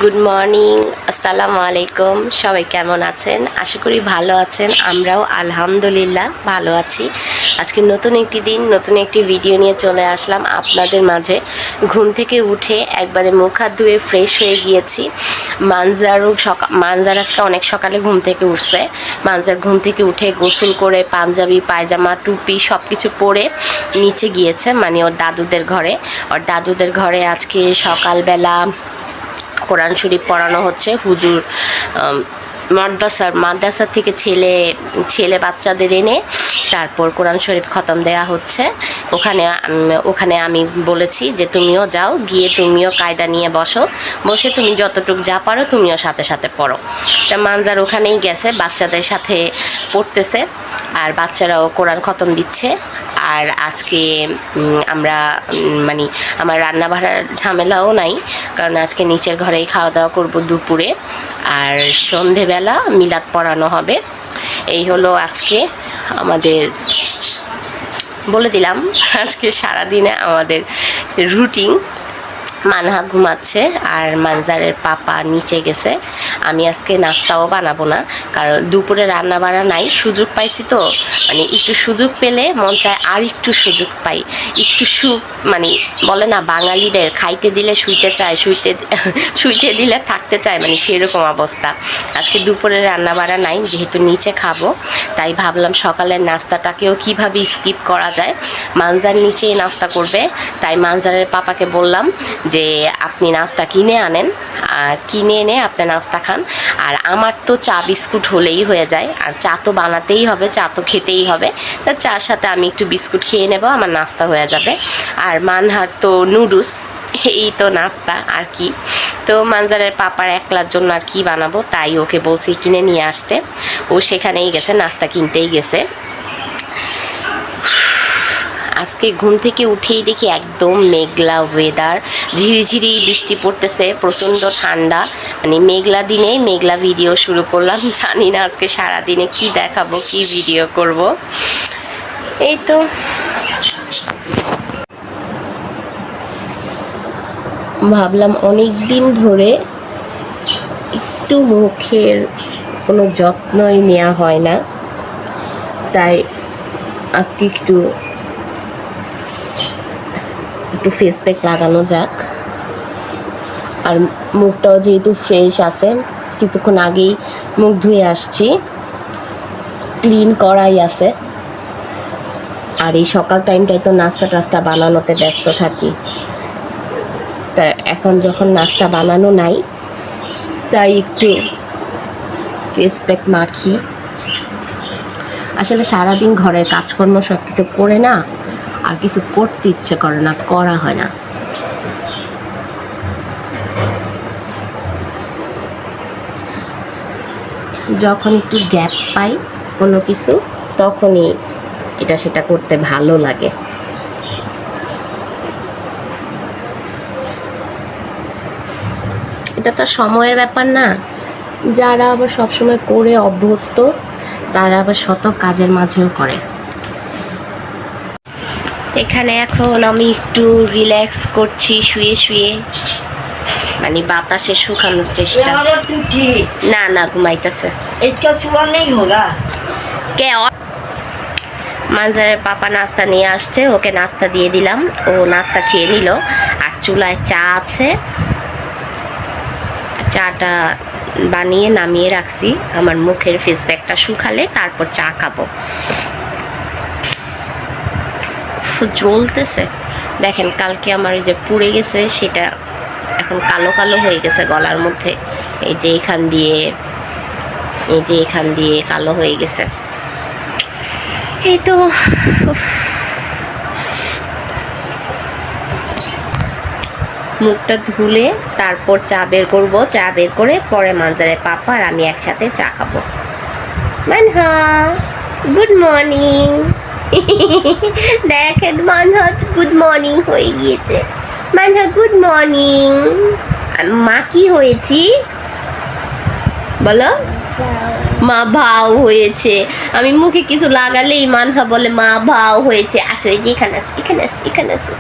Good morning, আসসালামু আলাইকুম। সবাই কেমন আছেন? আশা করি ভালো আছেন। আমরাও আলহামদুলিল্লাহ ভালো আছি। আজকে নতুন একটি দিন, নতুন একটি ভিডিও নিয়ে চলে আসলাম আপনাদের মাঝে। ঘুম থেকে উঠে একবারে মুখ হাত ধুয়ে ফ্রেশ হয়ে গিয়েছি। মানজার আজকে অনেক সকালে ঘুম থেকে উঠছে। মানজার ঘুম থেকে উঠে গোসল করে পাঞ্জাবি, পায়জামা, টুপি সব কিছু পরে নিচে গিয়েছে, মানে ওর দাদুদের ঘরে। ওর দাদুদের ঘরে আজকে সকালবেলা কোরআন শরীফ পড়ানো হচ্ছে। হুজুর মাদ্রাসার থেকে ছেলে বাচ্চাদের এনে তারপর কোরআন শরীফ খতম দেয়া হচ্ছে। ওখানে আমি বলেছি যে তুমিও যাও, গিয়ে তুমিও কায়দা নিয়ে বসে তুমি যতটুকু যা পারো তুমিও সাথে সাথে পড়ো। তা মানজার ওখানেই গেছে, বাচ্চাদের সাথে পড়তেছে আর বাচ্চারাও কোরআন খতম দিচ্ছে। আর আজকে আমরা মানে আমার রান্না বাড়ার ঝামেলাও নাই, কারণ আজকে নিচের ঘরেই খাওয়া দাওয়া করবো দুপুরে, আর সন্ধেবেলা মিলাদ পড়ানো হবে। এই হলো আজকে আমাদের, বলে দিলাম আজকে সারাদিনে আমাদের রুটিন। মানহা ঘুমাচ্ছে আর মানজারের পাপা নিচে গেছে। আমি আজকে নাস্তাও বানাবো না, কারণ দুপুরে রান্না বাড়া নাই। সুযোগ পাইছি তো, মানে একটু সুযোগ পেলে মন চায় আর একটু সুযোগ পাই, একটু মানে বলে না বাঙালিদের খাইতে দিলে শুইতে চায়, শুইতে দিলে থাকতে চায়, মানে সেরকম অবস্থা। আজকে দুপুরে রান্না বাড়া নাই, যেহেতু নিচে খাবো তাই ভাবলাম সকালের নাস্তাটাকেও কিভাবে স্কিপ করা যায়। মানজার নিচেই নাস্তা করবে, তাই মানজারের পাপাকে বললাম যে আপনি নাস্তা কিনে আনেন, কিনে এনে আপনি নাস্তা খান। আর আমার তো চা বিস্কুট হলেই হয়ে যায়, আর চা তো বানাতেই হবে, চা তো খেতেই হবে। তা চার সাথে আমি একটু বিস্কুট খেয়ে নেব, আমার নাস্তা হয়ে যাবে। আর মানহার তো নুডলস, এই তো নাস্তা আর কি। তো মানজারের পাপার একলার জন্য আর কি বানাবো, তাই ওকে বলছি কিনে নিয়ে আসতে। ও সেখানেই গেছে, নাস্তা কিনতেই গেছে। আজকে ঘুম থেকে উঠেই দেখি একদম মেঘলা ওয়েদার, ঝিরিঝিরি বৃষ্টি পড়তেছে, প্রচণ্ড ঠান্ডা। মানে মেঘলা দিনে মেঘলা ভিডিও শুরু করলাম। জানি না আজকে সারাদিনে কি দেখাবো, কি ভিডিও করব। এই তো ভাবলাম অনেক দিন ধরে একটু মুখের কোনো যত্নই নেওয়া হয় না, তাই আজকে একটু ফেস প্যাক লাগানো যাক। আর মুখটাও যেহেতু ফ্রেশ আছে, কিছুক্ষণ আগেই মুখ ধুয়ে আসছি, ক্লিন করাই আছে। আর এই সকাল টাইমটায় তো নাস্তা টাস্তা বানানোতে ব্যস্ত থাকি, তা এখন যখন নাস্তা বানানো নাই তাই একটু ফেস প্যাক মাখি। আসলে সারাদিন ঘরের কাজকর্ম সব কিছু করে না আর কিছু করতে ইচ্ছে করে না, করা হয় না। যখন একটু গ্যাপ পাই কোনো কিছু, তখনই এটা সেটা করতে ভালো লাগে। এটা তো সময়ের ব্যাপার না, যারা আবার সবসময় করে অভ্যস্ত তারা আবার শত কাজের মাঝেও করে। এখানে এখন আমি একটু রিল্যাক্স করছি শুয়ে শুয়ে, মানে বাতাসে শুকানোর চেষ্টা। না ঘুমাইতেছে। মানজারের পাপা নাস্তা নিয়ে আসছে, ওকে নাস্তা দিয়ে দিলাম, ও নাস্তা খেয়ে নিল। আর চুলায় চা আছে, চাটা বানিয়ে নামিয়ে রাখছি। আমার মুখের ফেস প্যাকটা শুকালে তারপর চা খাবো। জ্বলতেছে দেখেন, কালকে আমার এই যে পুড়ে গেছে সেটা এখন কালো কালো হয়ে গেছে গলার মধ্যে। এই যে এখান দিয়ে কালো হয়ে গেছে। এই তো মুখটা ধুলে তারপর চা বের করবো। চা বের করে পরে মানজারের পাপা আর আমি একসাথে চা খাবো। Manha good morning. দেখেন মানহা গুড মর্নিং হয়ে গিয়েছে। Manha good morning. মা কি হয়েছি বলো? মা ভাও হয়েছে। আমি মুখে কিছু লাগালেই মানহা বলে মা ভাও হয়েছে। আসো, এই যে এখানে আসো, এখানে আসো, এখানে আসো।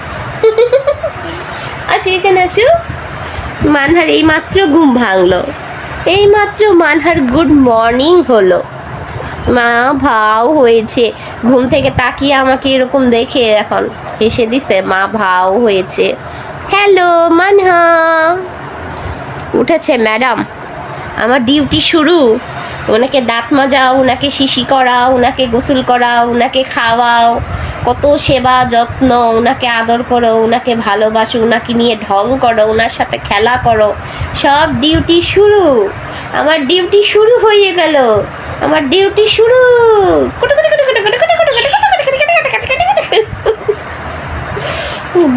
আসো, এখানে আসো। মানহার এই মাত্র ঘুম ভাঙলো, এই মাত্র মানহার গুড মর্নিং হলো। মা ভাও হয়েছে, ঘুম থেকে তাকিয়ে আমাকে এরকম দেখে এখন হেসে দিছে, মা ভাও হয়েছে। হ্যালো মানহা, উঠেছে ম্যাডাম, আমার ডিউটি শুরু। ওনাকে দাঁত মাজাও, ওনাকে শিশি করাও, ওনাকে গোসল করাও, ওনাকে খাওয়াও, কত সেবা যত্ন, ওনাকে আদর করো, ওনাকে ভালোবাসো, ওনাকে নিয়ে ঢং করো, ওনার সাথে খেলা করো, সব ডিউটি শুরু। আমার ডিউটি শুরু হয়ে গেল, আমার ডিউটি শুরু।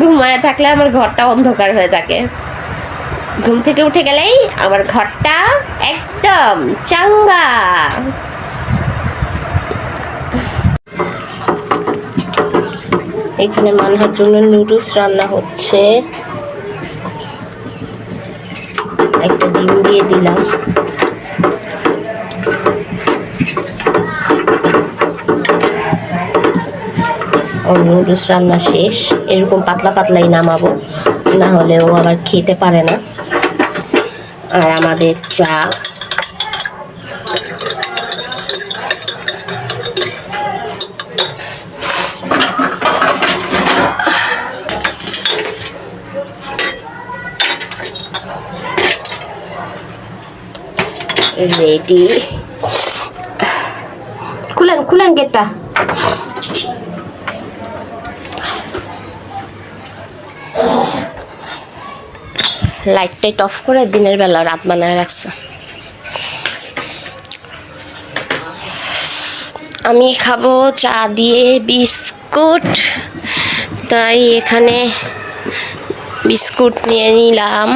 ঘুমায় থাকলে আমার ঘরটা অন্ধকার হয়ে থাকে, ঘুম থেকে উঠে গেলেই আমার ঘরটা একদম চাঙ্গা। এখানে মানহার জন্য নুডলস রান্না হচ্ছে, একটা ডিম দিয়ে দিলাম। ওর নুডলস রান্না শেষ, এরকম পাতলা পাতলাই নামাবো, না হলে ও আবার খেতে পারে না। আর আমাদের চা, রেডি। খুলেন খুলেন গেটটা। লাইট টাইট অফ করে দিনের বেলা রাত বানায় রাখছে। আমি খাবো চা দিয়ে বিস্কুট, তাই এখানে বিস্কুট নিয়ে নিলাম।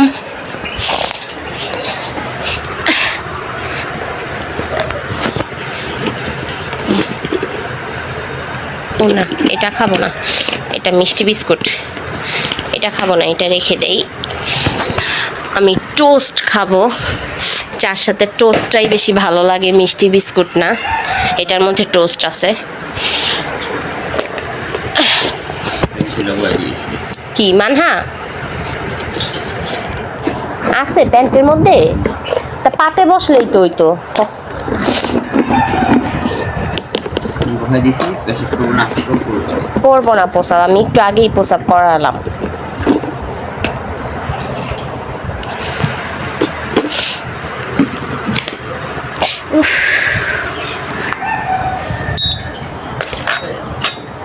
না এটা খাবো না, এটা মিষ্টি বিস্কুট, এটা খাবো না, এটা রেখে দেই। আমি টোস্ট খাবো, চার সাথে টোস্টটাই বেশি ভালো লাগে, মিষ্টি বিস্কুট না। এটার মধ্যে টোস্ট আছে। কি মানহা আছে প্যান্টের মধ্যে? তা পাটে বসলেই তো হইতো। করবো না প্রসাব, আমি একটু আগেই প্রসাব করালাম।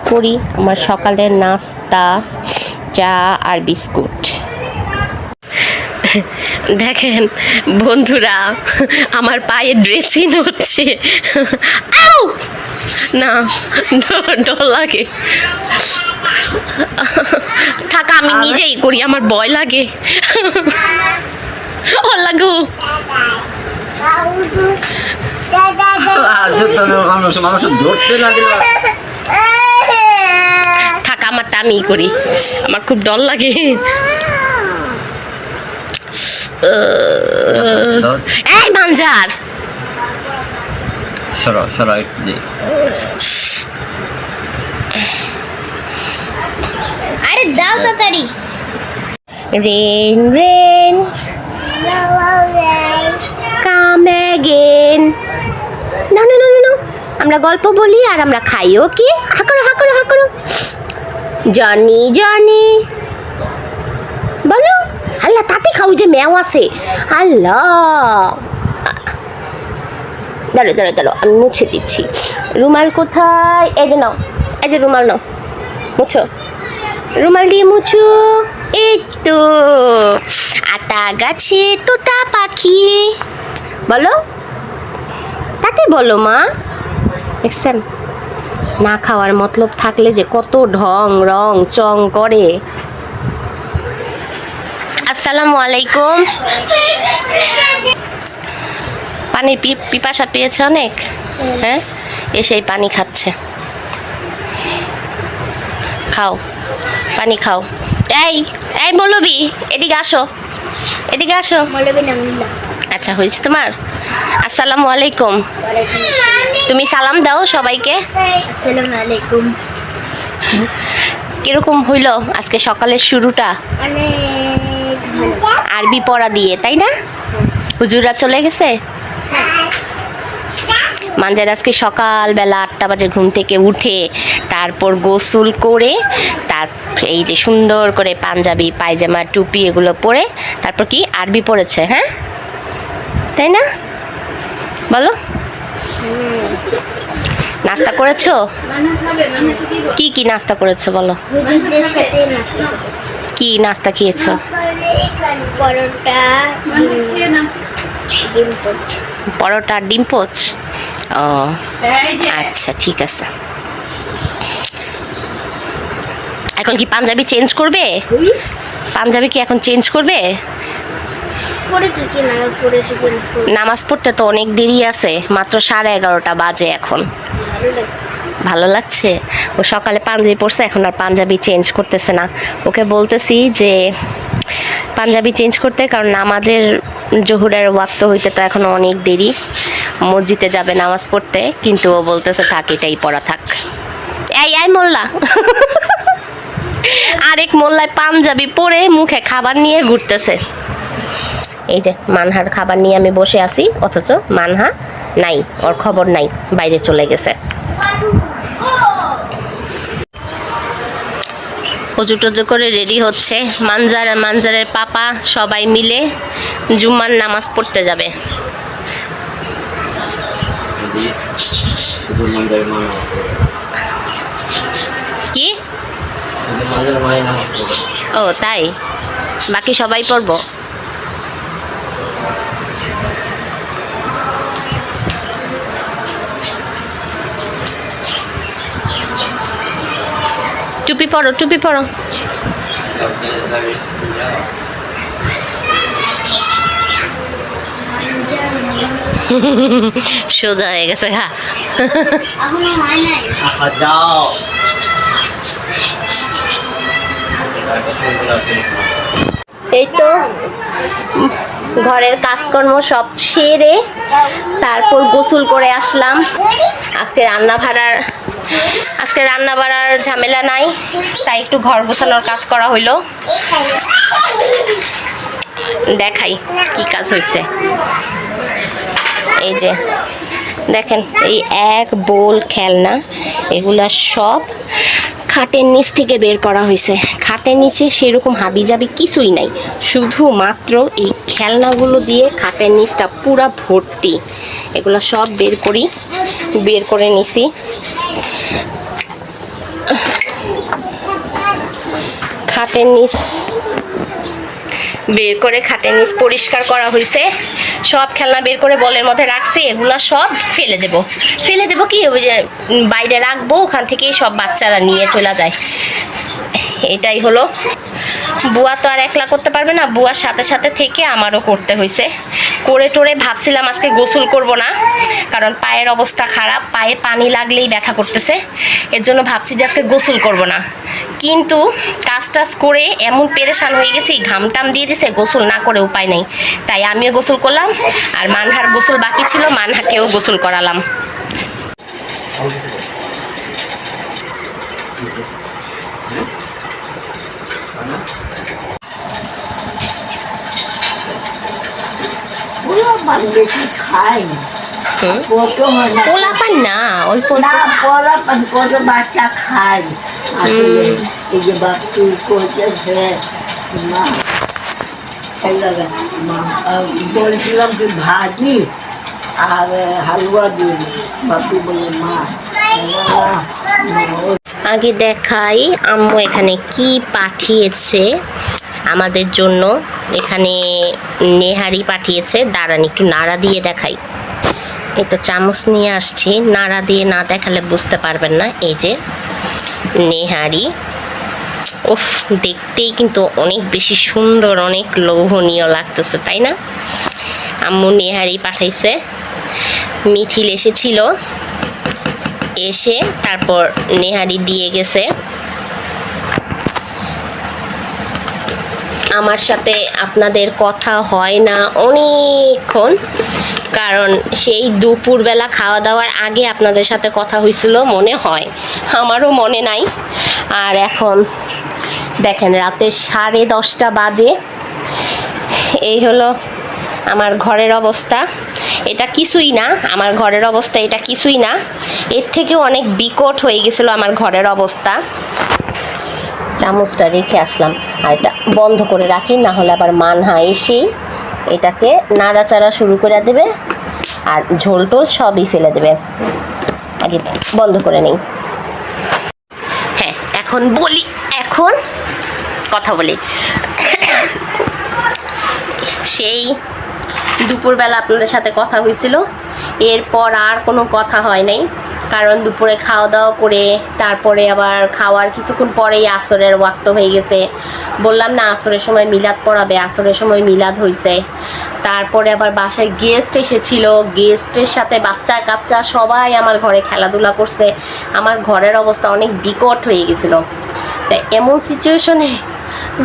করি আমার সকালের নাস্তা, চা আর বিস্কুট। দেখেন বন্ধুরা, আমার পায়ে ড্রেসিং হচ্ছে। আউ না, ডর লাগে। থাক আমি নিজেই করি, আমার ভয় লাগে। ও লাগু থাক, আমারটা আমি করি, আমার খুব ডর লাগে। এই মানজার সরো সরো, আরে দাও তাড়াতাড়ি। Rain rain come again. না না না না, আমরা গল্প বলি আর আমরা খাই। ওকে, হা করো হা করো হা করো। জনি জনি বলো। আল্লাহ তাতে খাও, যে ম্যাও আছে। আল্লাহ দাঁড়ো দাঁড়ো দাঁড়ো, আমি মুছে দিচ্ছি। রুমাল কোথায়? এই যে নাও, এই যে রুমাল নাও, মুছো, রুমাল দিয়ে মুছো। এই তো। আতা গাছে তোতা পাখি বলো, তাতে বলো মা। দেখছেন, না খাওয়ার মতলব থাকলে যে কত ঢং রং চং করে। আসসালামু আলাইকুম। পানির পিপাসা পেয়েছে অনেক, হ্যাঁ এসেই পানি খাচ্ছে। খাও পানি খাও। এই এই মৌলবি, এদিকে আসো, এদিকে আসো। আচ্ছা হয়েছে তোমার। আসসালামু আলাইকুম। তুমি সালাম দাও সবাইকে। আসসালামু আলাইকুম। কিরকম হইল আজকে সকালের শুরুটা? অনেক ভালো। আরবি পড়া দিয়ে, তাই না? হুজুররা চলে গেছে। মানজার আজকে সকালবেলা 8টা বাজে ঘুম থেকে উঠে তারপর গোসল করে তার এই যে সুন্দর করে পাঞ্জাবি পায়জামা টুপি এগুলো পরে তারপর কি আরবি পড়েছে, হ্যাঁ তাই না? বলো, নাস্তা করেছো? কি কি নাস্তা করেছো বলো? হুজুরদের সাথে নাস্তা করেছি। কি নাস্তা খেয়েছো? পরোটা, ডিম পোচ। পরোটা আর ডিম পোচ। ও আচ্ছা, ঠিক আছে। এখন কি পাঞ্জাবি চেঞ্জ করবে? পাঞ্জাবি কি এখন চেঞ্জ করবে? পরে থাকি, নামাজ পড়ে এসে চেঞ্জ করি। নামাজ পড়তে তো অনেক দেরি আছে, মাত্র 11:30 বাজে এখন। ভালো লাগছে। ভালো লাগছে। ও সকালে পাঞ্জাবি পরছে, এখন আর পাঞ্জাবি চেঞ্জ করতেছে না। ওকে বলতেছি যে পাঞ্জাবি চেঞ্জ করতে, কারণ নামাজের জোহরের ওয়াক্ত হইতে তো এখনো অনেক দেরি, মসজিদে যাবে নামাজ পড়তে, কিন্তু ও বলতেছে থাক, এটাই পড়া থাক। এই মোল্লা আরেক মোল্লায় পাঞ্জাবি পরে মুখে খাবার নিয়ে ঘুরতেছে। এই যে মানহার খাবার নিয়ে আমি বসে আছি, অথচ মানহা নাই, ওর খবর নাই, বাইরে চলে গেছে। অজু টজু করে রেডি হচ্ছে। মানজার আর মানজারের পাপা সবাই মিলে জুম্মার নামাজ পড়তে যাবে। কি? ও তাই, বাকি সবাই পড়বো? টুপি পরো, টুপি পরো। সোজা হয়ে গেছে, হ্যাঁ। এখনো হয় নাই। যাও এই তো ঘরের কাজকর্ম সব সেরে তারপর গোসল করে আসলাম। আজকে রান্না বাড়ার ঝামেলা নাই, তাই একটু ঘর গোছানোর কাজ করা হইলো। দেখাই কি কাজ হয়েছে। এই যে দেখেন, এই এক বোল খেলনা, এগুলা সব খাটের নিচ থেকে বের করা হয়েছে। খাটের নিচে সেরকম হাবিজাবি কিছুই নাই, শুধুমাত্র এই খেলনাগুলো দিয়ে খাটের নিচটা পুরা ভর্তি। এগুলো সব বের করে নিছি। খাটের নিচ বের করে খাটের নিচ পরিষ্কার করা হয়েছে। সব খেলনা বের করে বলের মধ্যে রাখছি। এগুলা সব ফেলে দেব কি, ওই যে বাইরে রাখবো, ওখান থেকেই সব বাচ্চারা নিয়ে চলে যায়। এটাই হলো। বুয়া তো আর একলা করতে পারবে না, বুয়ার সাথে সাথে থেকে আমারও করতে হয়েছে। করে টোরে ভাবছিলাম আজকে গোসল করব না, কারণ পায়ের অবস্থা খারাপ, পায়ে পানি লাগলেই ব্যথা করতেছে। এর জন্য ভাবছি যে আজকে গোসল করব না, কিন্তু কাজ টাজ করে এমন পেরেশান হয়ে গেছি, ঘামটাম দিয়ে দিছে, গোসল না করে উপায় নেই। তাই আমিও গোসল করলাম, আর মানহার গোসল বাকি ছিল, মানহাকেও গোসল করালাম। বেশি খাই পোলাপান না, অল্প না, পোলাপান কত বাচ্চা খাই আসলে। এই যে বাচ্চু করতেছে মা, বলছিলাম কি ভাজি আর হালুয়া দিন, বাপু বলে মা আগে দেখাই আম্মু এখানে কি পাঠিয়েছে আমাদের জন্য। এখানে নেহারি পাঠিয়েছে, দাঁড়ান একটু নাড়া দিয়ে দেখাই। এই তো চামচ নিয়ে আসছি, নাড়া দিয়ে না দেখালে বুঝতে পারবেন না। এই যে নেহারি, উফ, দেখতেই কিন্তু অনেক বেশি সুন্দর, অনেক লোভনীয় লাগতেছে, তাই না? আম্মু নেহারি পাঠাইছে। মিছিল এসেছিল, এসে তারপর নেহারি দিয়ে গেছে। আমার সাথে আপনাদের কথা হয় না অনেকক্ষণ, কারণ সেই দুপুরবেলা খাওয়া দাওয়ার আগে আপনাদের সাথে কথা হয়েছিল মনে হয়, আমারও মনে নাই। আর এখন দেখেন রাতে 10:30 বাজে। এই হলো আমার ঘরের অবস্থা। এটা কিছুই না, আমার ঘরের অবস্থা এটা কিছুই না, এর থেকেও অনেক বিকট হয়ে গেছিলো আমার ঘরের অবস্থা। চামচটা রেখে আসলাম, আর এটা বন্ধ করে রাখি, না হলে আবার মানহা এসেই এটাকে নাড়াচাড়া শুরু করে দেবে আর ঝোল টোল সবই ফেলে দেবে। আগে বন্ধ করে নেই। হ্যাঁ, এখন বলি, এখন কথা বলি। সেই দুপুরবেলা আপনাদের সাথে কথা হয়েছিল, এরপর আর কোনো কথা হয় নাই, কারণ দুপুরে খাওয়া দাওয়া করে তারপরে আবার খাওয়ার কিছুক্ষণ পরেই আসরের ওয়াক্ত হয়ে গেছে। বললাম না আসরের সময় মিলাদ পড়াবে, আসরের সময় মিলাদ হয়েছে। তারপরে আবার বাসায় গেস্ট এসেছিল, গেস্টের সাথে বাচ্চা কাচ্চা সবাই আমার ঘরে খেলাধুলা করছে। আমার ঘরের অবস্থা অনেক বিকট হয়ে গেছিলো। তাই এমন সিচুয়েশনে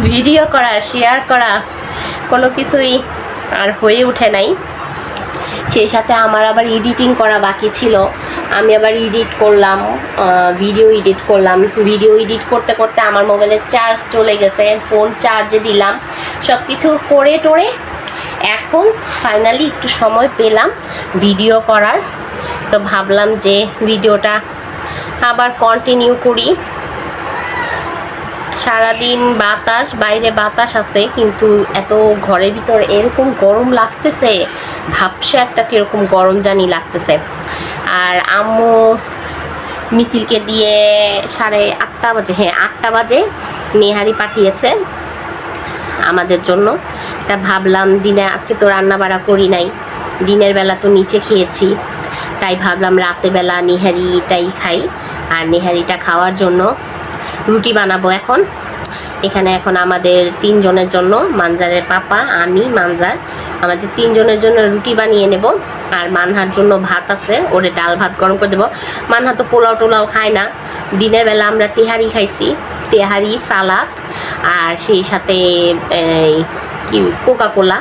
ভিডিও করা, শেয়ার করা কোনো কিছুই আর হয়ে ওঠে নাই। সেই সাথে আমার আবার এডিটিং করা বাকি ছিল, আমি আবার এডিট করলাম, ভিডিও এডিট করলাম। ভিডিও এডিট করতে করতে আমার মোবাইলের চার্জ চলে গেছে, ফোন চার্জে দিলাম, সব কিছু করে টোরে এখন ফাইনালি একটু সময় পেলাম ভিডিও করার। তো ভাবলাম যে ভিডিওটা আবার কন্টিনিউ করি। সারাদিন বাতাস, বাইরে বাতাস আছে, কিন্তু এত ঘরের ভিতর এরকম গরম লাগতেছে, ভাবছে একটা কীরকম গরম জানি লাগতেছে। আর আম্মু মিছিলকে দিয়ে 8:30 বাজে, হ্যাঁ 8টা বাজে নেহারি পাঠিয়েছে আমাদের জন্য। তা ভাবলাম দিনে আজকে তো রান্না বাড়া করি নাই, দিনের বেলা তো নিচে খেয়েছি, তাই ভাবলাম রাতের বেলা নেহারিটাই খাই। আর নেহারিটা খাওয়ার জন্য রুটি বানাবো এখন। এখানে এখন আমাদের 3 জনের জন্য, মানজারের পাপা, আমি, মানজার, আমাদের 3 জনের জন্য রুটি বানিয়ে নেব। আর মানহার জন্য ভাত আছে, ওরে ডাল ভাত গরম করে দেবো। মানহা তো পোলাও টোলাও খায় না, দিনের বেলা আমরা তেহারি খাইছি, তেহারি, সালাদ আর সেই সাথে কি কোকা-কোলা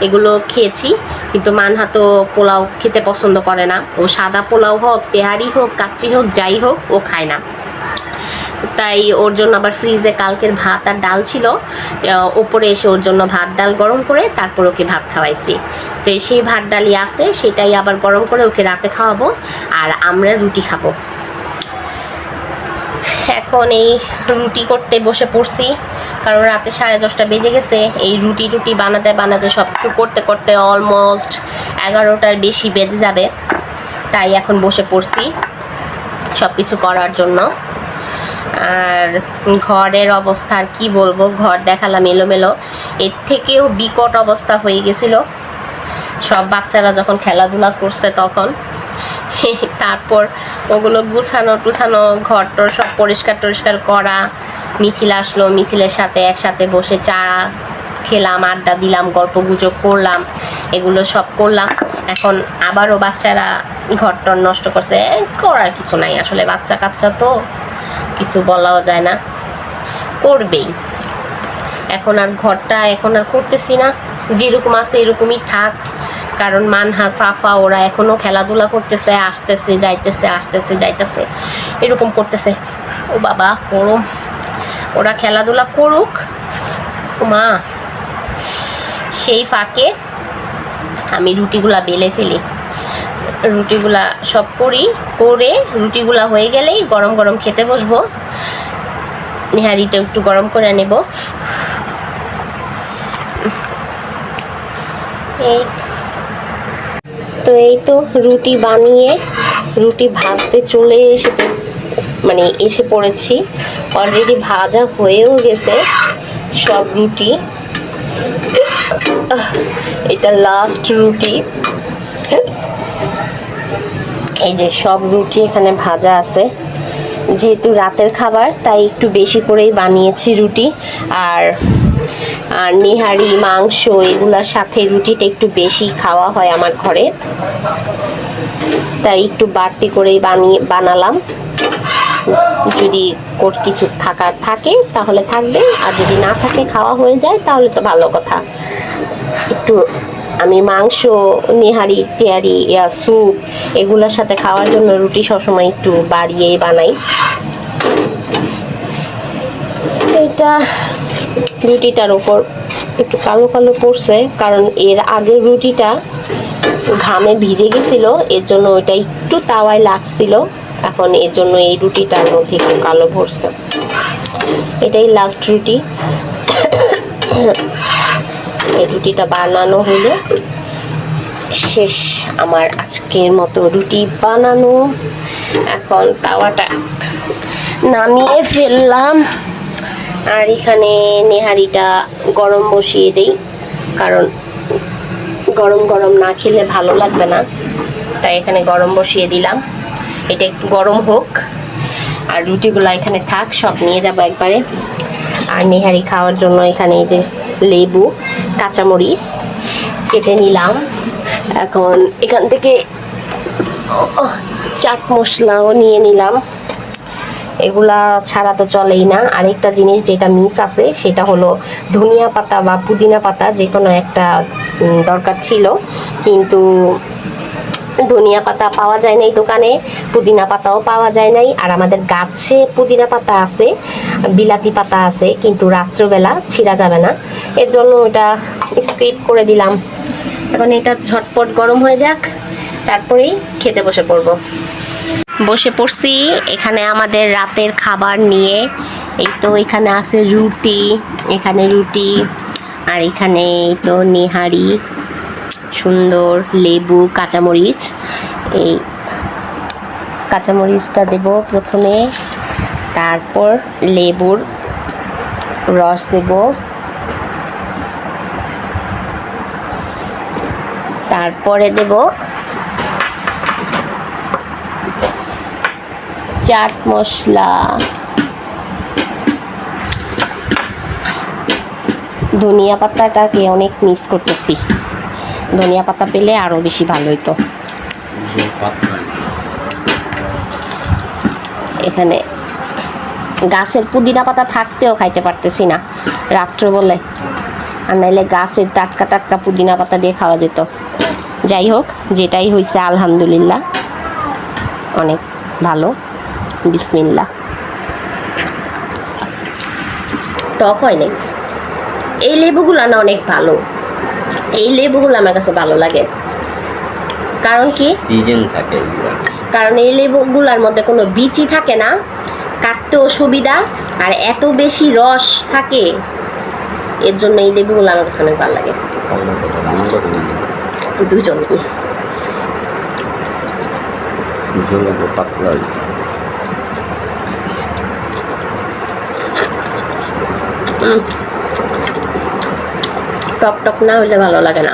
এগুলো খেয়েছি। কিন্তু মানহা তো পোলাও খেতে পছন্দ করে না, ও সাদা পোলাও হোক, তেহারি হোক, কাচ্চি হোক, যাই হোক ও খায় না। তাই ওর জন্য আবার ফ্রিজে কালকের ভাত আর ডাল ছিল, ওপরে এসে ওর জন্য ভাত ডাল গরম করে তারপর ওকে ভাত খাওয়াইছি। তো সেই ভাত ডালই আছে, সেটাই আবার গরম করে ওকে রাতে খাওয়াবো, আর আমরা রুটি খাবো। এখন এই রুটি করতে বসে পড়ছি, কারণ রাতে 10:30 বেজে গেছে। এই রুটি বানাতে বানাতে সব কিছু করতে করতে অলমোস্ট 11টার বেশি বেজে যাবে। তাই এখন বসে পড়ছি সব কিছু করার জন্য। আর ঘরের অবস্থা আর কি বলবো, ঘর দেখালাম এলোমেলো, এর থেকেও বিকট অবস্থা হয়ে গেছিল সব বাচ্চারা যখন খেলাধুলা করছে তখন। তারপর ওগুলো গুছানো টুছানো, ঘর টর সব পরিষ্কার করা। মিথিল আসলো, মিথিলের সাথে একসাথে বসে চা খেলাম, আড্ডা দিলাম, গল্প গুজব করলাম, এগুলো সব করলাম। এখন আবারও বাচ্চারা ঘর টর নষ্ট করছে, করার কিছু নাই আসলে, বাচ্চা কাচ্চা তো কিছু বলাও যায় না, করবেই। এখন আর ঘরটা এখন আর করতেছি না, যেরকম আছে এরকমই থাক। কারণ মানহা, সাফা ওরা এখনও খেলাধুলা করতেছে, আসতেছে যাইতেছে, আসতেছে যাইতেছে, এরকম করতেছে। ও বাবা গরম, ওরা খেলাধুলা করুক মা। সেই ফাঁকে আমি রুটিগুলা বেলে ফেলি, রুটিগুলা সব করে রুটিগুলা হয়ে গেলেই গরম গরম খেতে বসবো। নেহারিটা একটু গরম করে নেব। এই তো রুটি বানিয়ে রুটি ভাজতে চলে এসে পড়েছি। অলরেডি ভাজা হয়েও গেছে সব রুটি। এটা লাস্ট রুটি, এই যে সব রুটি এখানে ভাজা আছে। যেহেতু রাতের খাবার তাই একটু বেশি করেই বানিয়েছি রুটি। আর নেহারি, মাংস এগুলোর সাথে রুটিটা একটু বেশি খাওয়া হয় আমার ঘরে, তাই একটু বাড়তি করেই বানালাম। যদি কিছু থাকে তাহলে থাকবে, আর যদি না থাকে খাওয়া হয়ে যায় তাহলে তো ভালো কথা। একটু আমি মাংস, নেহারি, টেয়ারি, স্যুপ এগুলোর সাথে খাওয়ার জন্য রুটি সবসময় একটু বাড়িয়েই বানাই। এটা রুটিটার উপর একটু কালো কালো পড়ছে, কারণ এর আগের রুটিটা ঘামে ভিজে গেছিল, এর জন্য ওইটা একটু তাওয়ায় লাগছিল। এখন এর জন্য এই রুটিটার মধ্যে একটু কালো পড়ছে। এটাই লাস্ট রুটি। এই রুটিটা বানানো হলে শেষ আমার আজকের মতো রুটি বানানো। এখন তাওয়াটা নামিয়ে ফেললাম, আর এখানে নেহারিটা গরম বসিয়ে দেই, কারণ গরম গরম না খেলে ভালো লাগবে না, তাই এখানে গরম বসিয়ে দিলাম। এটা একটু গরম হোক, আর রুটিগুলো এখানে থাক, সব নিয়ে যাবো একবারে। আর নেহারি খাওয়ার জন্য এখানে এই যে লেবু, কাঁচামরিচ কেটে নিলাম। এখন এখান থেকে চাট মশলাও নিয়ে নিলাম, এগুলা ছাড়া তো চলেই না। আরেকটা জিনিস যেটা মিস আছে সেটা হলো ধনিয়া পাতা বা পুদিনা পাতা, যে কোনো একটা দরকার ছিল, কিন্তু ধনিয়া পাতা পাওয়া যায় নাই দোকানে, পুদিনা পাতাও পাওয়া যায় নাই। আর আমাদের গাছে পুদিনা পাতা আছে, বিলাতি পাতা আছে, কিন্তু রাত্রবেলা ছিঁড়া যাবে না, এর জন্য ওটা স্কিপ করে দিলাম। এখন এটা ঝটপট গরম হয়ে যাক, তারপরেই খেতে বসে পড়বো। বসে পড়ছি এখানে আমাদের রাতের খাবার নিয়ে। এই তো এখানে আছে রুটি, এখানে রুটি, আর এখানে এই তো নেহারি, সুন্দর লেবু, কাঁচামরিচ। এই কাঁচামরিচটা দেব প্রথমে, তারপর লেবুর রস দেব, তারপরে দেব চাট মশলা, ধনিয়া পাতাটাকে অনেক মিস করতেছি, ধনিয়া পাতা পেলে আরও বেশি ভালো হতো। এখানে গাছের পুদিনা পাতা থাকতেও খাইতে পারতেছি না রাত্র বলে, আর নাইলে গাছের টাটকা টাটকা পুদিনা পাতা দিয়ে খাওয়া যেত। যাই হোক, যেটাই হয়েছে আলহামদুলিল্লাহ, অনেক ভালো। বিসমিল্লাহ। টক হয় নাই, এই লেবুগুলো না অনেক ভালো, এই লেবুগুলো আমার কাছে ভালো লাগে। কারণ কি, সিজন থাকে, কারণ এই লেবুগুলোর মধ্যে কোনো বীজই থাকে না, কাটতেও সুবিধা, আর এত বেশি রস থাকে, এর জন্য এই লেবুগুলো আমার কাছে অনেক ভালো লাগে। দুজন পাতলা হয়েছে। টক টক না হলে ভালো লাগে না।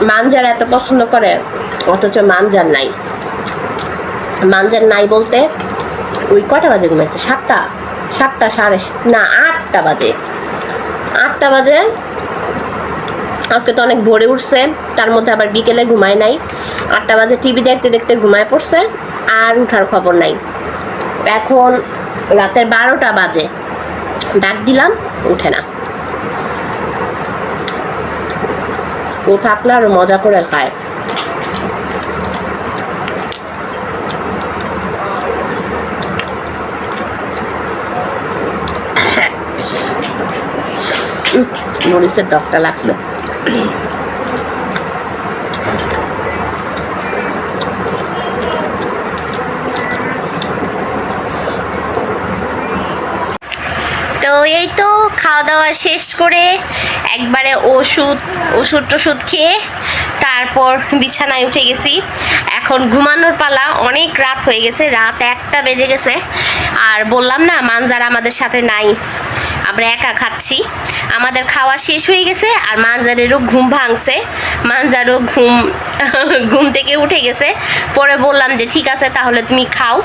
মাঞ্জার এত পছন্দ করে, অথচ মাঞ্জার নাই। মাঞ্জার নাই বলতে, ওই কটা বাজে ঘুমাইছে? 7টা, 8টা বাজে। 8টা বাজে, আজকে তো অনেক ভোরে উঠছে, তার মধ্যে আবার বিকেলে ঘুমায় নাই। 8টা বাজে টিভি দেখতে দেখতে ঘুমায় পড়ছে, আর উঠার খবর নাই। এখন রাতের 12টা বাজে, ডাক দিলাম উঠে না। ও থাকলে আরো মজা করে খায়। মরিচের দপটা লাগছে। তো এই তো খাওয়া দাওয়া শেষ করে একবারে ওষুধ টষুধ খেয়ে তারপর বিছানায় উঠে গেছি। এখন ঘুমানোর পালা, অনেক রাত হয়ে গেছে, রাত 1টা বেজে গেছে। আর বললাম না মানজার আমাদের সাথে নাই, আমরা একা খাচ্ছি। আমাদের খাওয়া শেষ হয়ে গেছে, আর মানজারেরও ঘুম ভাঙছে, মানজারও ঘুম থেকে উঠে গেছে। পরে বললাম যে ঠিক আছে তাহলে তুমি খাও,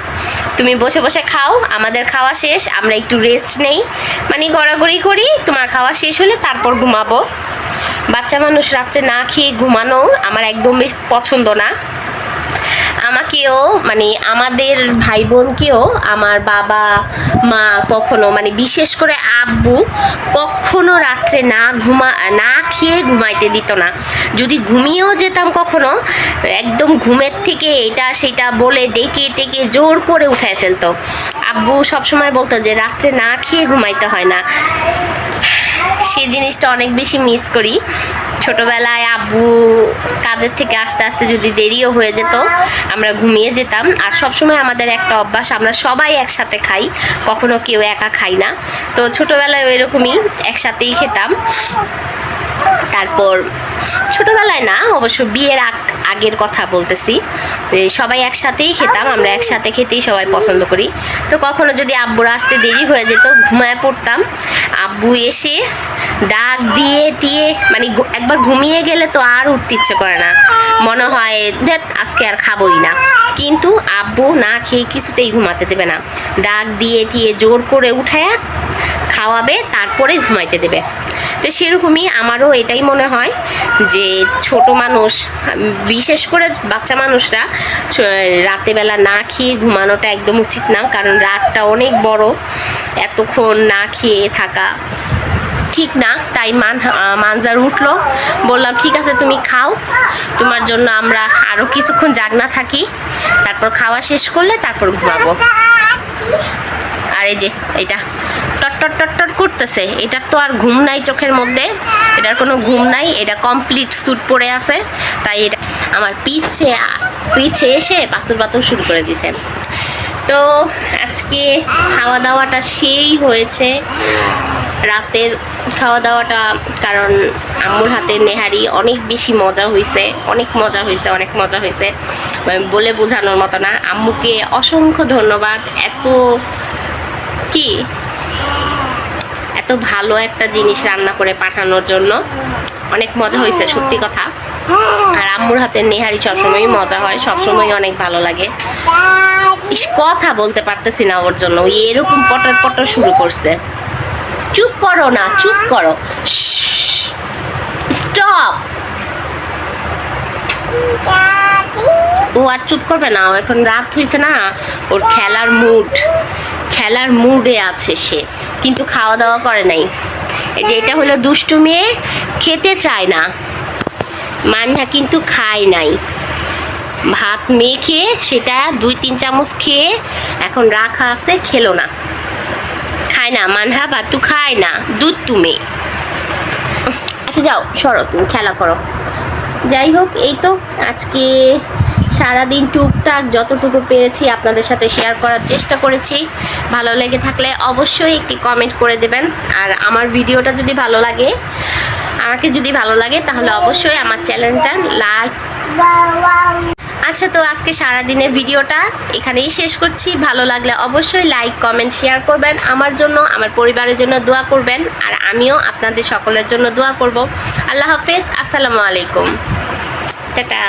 তুমি বসে বসে খাও, আমাদের খাওয়া শেষ, আমরা একটু রেস্ট নেই, মানে গড়াগড়ি করি, তোমার খাওয়া শেষ হলে তারপর ঘুমাবো। বাচ্চা মানুষ রাত্রে না খেয়ে ঘুমানো আমার একদম পছন্দ না। আমাকেও মানে আমাদের ভাই বোনকেও আমার বাবা মা কখনো মানে বিশেষ করে আব্বু কখনো রাত্রে না খেয়ে ঘুমাইতে দিত না। যদি ঘুমিয়েও যেতাম কখনো একদম ঘুমের থেকে এটা সেটা বলে ডেকে টেকে জোর করে উঠায় ফেলতো। আব্বু সবসময় বলতো যে রাত্রে না খেয়ে ঘুমাইতে হয় না। সেই জিনিসটা অনেক বেশি মিস করি। ছোটবেলায় আব্বু কাজের থেকে আসতে আসতে যদি দেরিও হয়ে যেত আমরা ঘুমিয়ে যেতাম। আর সবসময় আমাদের একটা অভ্যাস, আমরা সবাই একসাথে খাই, কখনো কেউ একা খাই না। তো ছোটবেলায় এরকমই একসাথেই খেতাম। তারপর ছোটবেলায় না, অবশ্য বিয়ের আগের কথা বলতেছি, সবাই একসাথেই খেতাম, আমরা একসাথে খেতেই সবাই পছন্দ করি। তো কখনো যদি আব্বুর আসতে দেরি হয়ে যেত ঘুমায় পড়তাম, আব্বু এসে ডাক দিয়ে টিয়ে মানে একবার ঘুমিয়ে গেলে তো আর উঠতে ইচ্ছে করে না, মনে হয় দেখ আজকে আর খাবোই না। কিন্তু আব্বু না খেয়ে কিছুতেই ঘুমাতে দেবে না, ডাক দিয়ে টিয়ে জোর করে উঠায় খাওয়াবে, তারপরে ঘুমাইতে দেবে। তো সেরকমই আমারও এটাই মনে হয় যে ছোট মানুষ, বিশেষ করে বাচ্চা মানুষরা রাতেবেলা না খেয়ে ঘুমানোটা একদম উচিত না, কারণ রাতটা অনেক বড়, এতক্ষণ না খেয়ে থাকা ঠিক না। তাই মানজার উঠলো, বললাম ঠিক আছে তুমি খাও, তোমার জন্য আমরা আরও কিছুক্ষণ জাগনা থাকি, তারপর খাওয়া শেষ করলে তারপর ঘুমাবো। আর এই যে এটা টটটট টটটট করতেছে, এটার তো আর ঘুম নাই চোখের মধ্যে, এটার কোনো ঘুম নাই, এটা কমপ্লিট স্যুট পরে আছে, তাই এটা আমার পিছে এসে পাতুর শুরু করে দিছে। তো আজকে খাওয়া দাওয়াটা সেই হয়েছে, রাতের খাওয়া দাওয়াটা, কারণ আম্মুর হাতের নেহারি অনেক বেশি মজা হয়েছে, অনেক মজা হয়েছে, বলে বোঝানোর মতো না। আম্মুকে অসংখ্য ধন্যবাদ, এত ভালো একটা জিনিস রান্না করে পাঠানোর জন্য, অনেক মজা হয়েছে সত্যি কথা। আর আম্মুর হাতের নেহারি সবসময়ই মজা হয়, সবসময় অনেক ভালো লাগে। কথা বলতে পারতেছি না ওর জন্য, ওই এরকম পটর শুরু করছে। চুপ করো না, চুপ করো, স্টপ। ও আর চুপ করবে না, এখন রাত হয়েছে না, ওর খেলার মুডে আছে সে, কিন্তু খাওয়া দাওয়া করে নাই। এই যে এটা হলো দুষ্টু মেয়ে, খেতে চায় না। মান্না কিন্তু খায় নাই, ভাত মেখে সেটা 2-3 চামচ খেয়ে এখন রাখা আছে, খেলো না, খায় না। মানহা ভাতু খায় না, দুধ তুমি। আচ্ছা যাও সরো, তুমি খেলা করো। যাই হোক, এই তো আজকে সারাদিন টুকটাক যতটুকু পেরেছি আপনাদের সাথে শেয়ার করার চেষ্টা করেছি। ভালো লেগে থাকলে অবশ্যই একটি কমেন্ট করে দেবেন। আর আমার ভিডিওটা যদি ভালো লাগে, আমাকে যদি ভালো লাগে, তাহলে অবশ্যই আমার চ্যানেলটা লাইক। আচ্ছা, তো আজকে সারাদিনের ভিডিওটা এখানেই শেষ করছি। ভালো লাগলে অবশ্যই লাইক, কমেন্ট, শেয়ার করবেন। আমার জন্য, আমার পরিবারের জন্য দোয়া করবেন, আর আমিও আপনাদের সকলের জন্য দোয়া করব। আল্লাহ হাফেজ, আসসালামু আলাইকুম, টাটা।